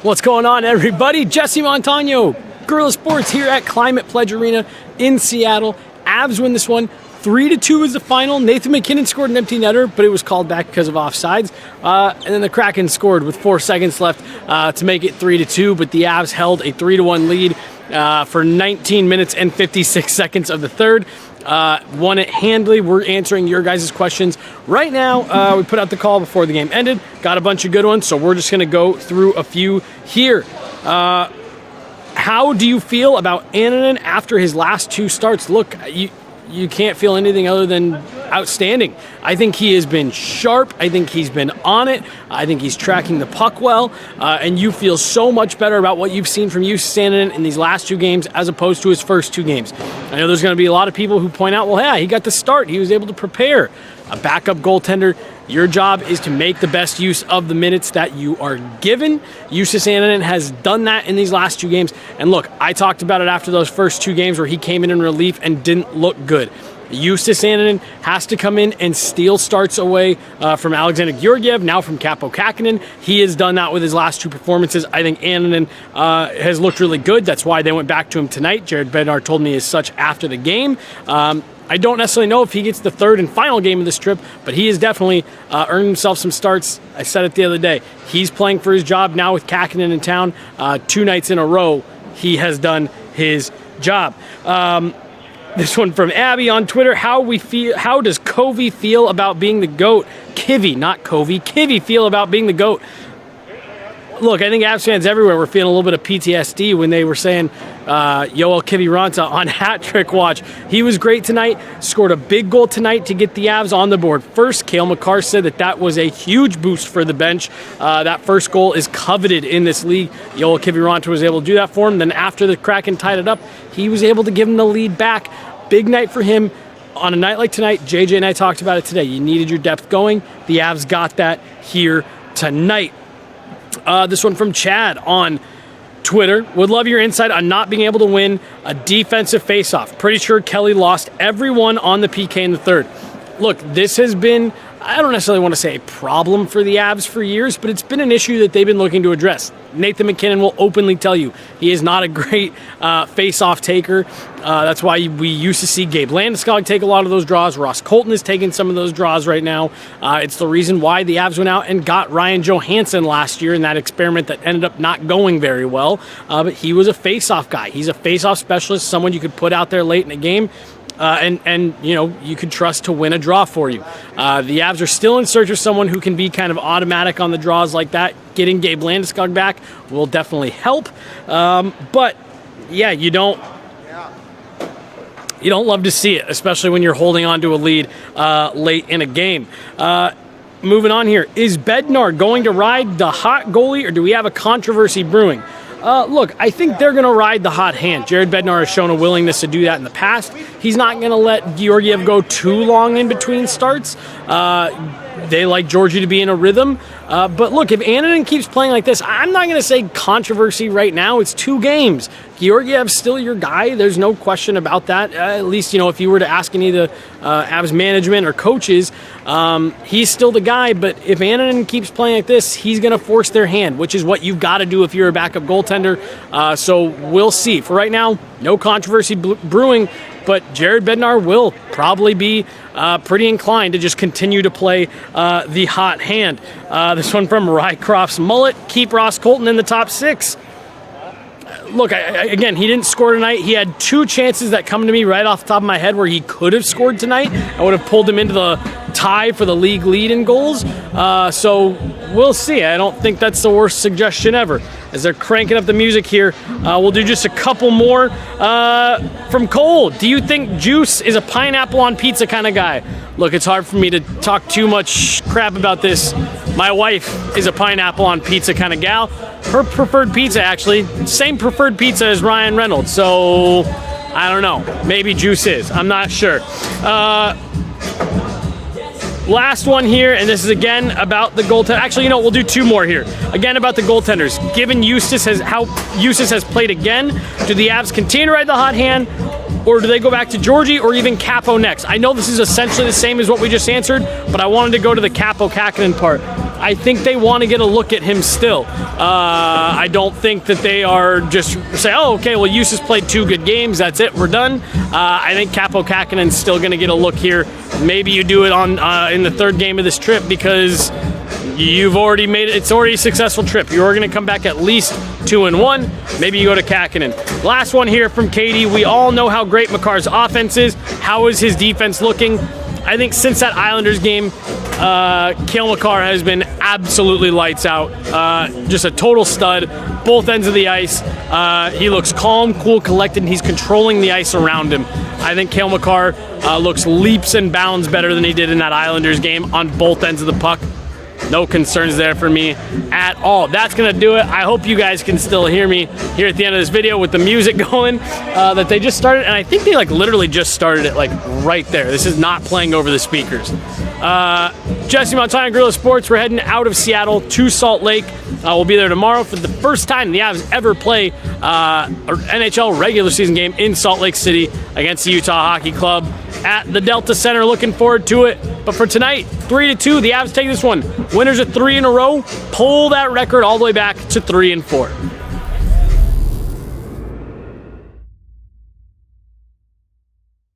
What's going on, everybody? Jesse Montaño, Guerilla Sports here at Climate Pledge Arena in Seattle. Avs win this one. 3-2 is the final. Nathan MacKinnon scored an empty netter, but it was called back because of offsides. And then the Kraken scored with 4 seconds left to make it 3-2, but the Avs held a 3-1 lead for 19 minutes and 56 seconds of the third. Won it handily. We're answering your guys' questions right now. We put out the call before the game ended. Got a bunch of good ones, so we're just going to go through a few here. How do you feel about Annunen after his last 2 starts? Look, you can't feel anything other than outstanding. I think he has been sharp. I think he's been on it. I think he's tracking the puck well. And you feel so much better about what you've seen from Justus Annunen in these last 2 games as opposed to his first 2 games. I know there's going to be a lot of people who point out, well, yeah, he got the start. He was able to prepare. A backup goaltender, your job is to make the best use of the minutes that you are given. Justus Annunen has done that in these last 2 games. And look, I talked about it after those first 2 games where he came in relief and didn't look good. Justus Annunen has to come in and steal starts away from Alexander Georgiev, now from Kaapo Kähkönen. He has done that with his last 2 performances. I think Annunen has looked really good. That's why they went back to him tonight. Jared Bednar told me as such after the game. I don't necessarily know if he gets the 3rd and final game of this trip, but he has definitely earned himself some starts. I said it the other day. He's playing for his job now with Kähkönen in town. 2 nights in a row, he has done his job. This one from Abby on Twitter. How does Covey feel about being the GOAT? Kivy, not Covey. Kivy feel about being the GOAT. Look, I think Avs fans everywhere were feeling a little bit of PTSD when they were saying Yoel Kiviranta on hat trick watch. He was great tonight, scored a big goal tonight to get the Avs on the board first. Cale Makar said that was a huge boost for the bench. That first goal is coveted in this league. Yoel Kiviranta was able to do that for him. Then after the Kraken tied it up, he was able to give him the lead back. Big night for him. On a night like tonight, JJ and I talked about it today. You needed your depth going. The Avs got that here tonight. This one from Chad on Twitter. Would love your insight on not being able to win a defensive faceoff. Pretty sure Kelly lost everyone on the PK in the 3rd. Look, this has been, I don't necessarily want to say a problem for the Avs for years, but it's been an issue that they've been looking to address. Nathan MacKinnon will openly tell you he is not a great face-off taker. That's why we used to see Gabe Landeskog take a lot of those draws. Ross Colton is taking some of those draws right now. It's the reason why the Avs went out and got Ryan Johansson last year in that experiment that ended up not going very well. But he was a face-off guy. He's a face-off specialist, someone you could put out there late in a game. And you know, you could trust to win a draw for you. The Avs are still in search of someone who can be kind of automatic on the draws like that. Getting Gabe Landeskog back will definitely help. But yeah, you don't love to see it, especially when you're holding on to a lead late in a game. Moving on here, is Bednar going to ride the hot goalie, or do we have a controversy brewing? Look, I think they're going to ride the hot hand. Jared Bednar has shown a willingness to do that in the past. He's not going to let Georgiev go too long in between starts. They like Georgie to be in a rhythm. But look, if Annunen keeps playing like this, I'm not going to say controversy right now. It's 2 games. Georgiev's still your guy. There's no question about that. At least, you know, if you were to ask any of the Avs management or coaches, he's still the guy. But if Annunen keeps playing like this, he's going to force their hand, which is what you've got to do if you're a backup goaltender. So we'll see. For right now, no controversy brewing, but Jared Bednar will probably be pretty inclined to just continue to play the hot hand. This one from Rycroft's Mullet. Keep Ross Colton in the top 6. Look, again, he didn't score tonight. He had 2 chances that come to me right off the top of my head where he could have scored tonight. I would have pulled him into the tie for the league lead in goals. So we'll see. I don't think that's the worst suggestion ever. As they're cranking up the music here, we'll do just a couple more. From Cole, do you think Juice is a pineapple on pizza kind of guy? Look, it's hard for me to talk too much crap about this. My wife is a pineapple on pizza kind of gal. Her preferred pizza, actually, same preferred pizza as Ryan Reynolds. So, I don't know. Maybe Juice is. I'm not sure. Last one here, and this is again about the goaltender. Actually, you know, we'll do 2 more here. Again about the goaltenders. Given how Justus has played again, do the Avs continue to ride the hot hand, or do they go back to Georgie or even Kaapo next? I know this is essentially the same as what we just answered, but I wanted to go to the Kaapo Kähkönen part. I think they want to get a look at him still. I don't think that they are just say, oh, okay, well, Justus played 2 good games. That's it. We're done. I think Kaapo Kähkönen's still going to get a look here. Maybe you do it on in the 3rd game of this trip because you've already made it. It's already a successful trip. You're going to come back at least 2-1. Maybe you go to Kähkönen. Last one here from Katie. We all know how great Makar's offense is. How is his defense looking? I think since that Islanders game, Cale Makar has been absolutely lights out. Just a total stud, both ends of the ice. He looks calm, cool, collected, and he's controlling the ice around him. I think Cale Makar looks leaps and bounds better than he did in that Islanders game on both ends of the puck. No concerns there for me at all. That's going to do it. I hope you guys can still hear me here at the end of this video with the music going that they just started. And I think they like literally just started it like right there. This is not playing over the speakers. Jesse Montaño, Guerilla Sports. We're heading out of Seattle to Salt Lake. We'll be there tomorrow for the first time the Avs ever play an NHL regular season game in Salt Lake City against the Utah Hockey Club at the Delta Center. Looking forward to it. But for tonight, 3-2, the Avs take this one. Winners of 3 in a row, pull that record all the way back to 3-4.